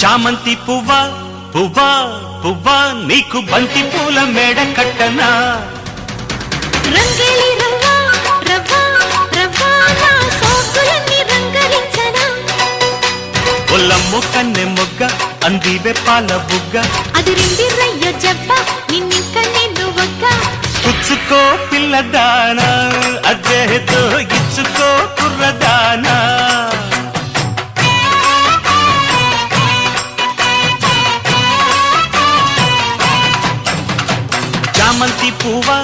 చామంతి పువ్వా పువ్వా పువ్వా నీకు బంతి పూల మేడ కట్టనా రంగేలి రవ్వా రవ్వా రవ్వా నా సోకులన్నీ రంగరించనా ఒల్లమ్ము కన్నె మొగ్గ అందివే పాల బుగ్గ అది రిండి రయ్య జబ్బ నిన్నింక నిన్ను ఒక్క పుచ్చుకో పిల్లదానా అదేదో ఇచ్చుకో కుర్రదానా చామంతి పువ్వా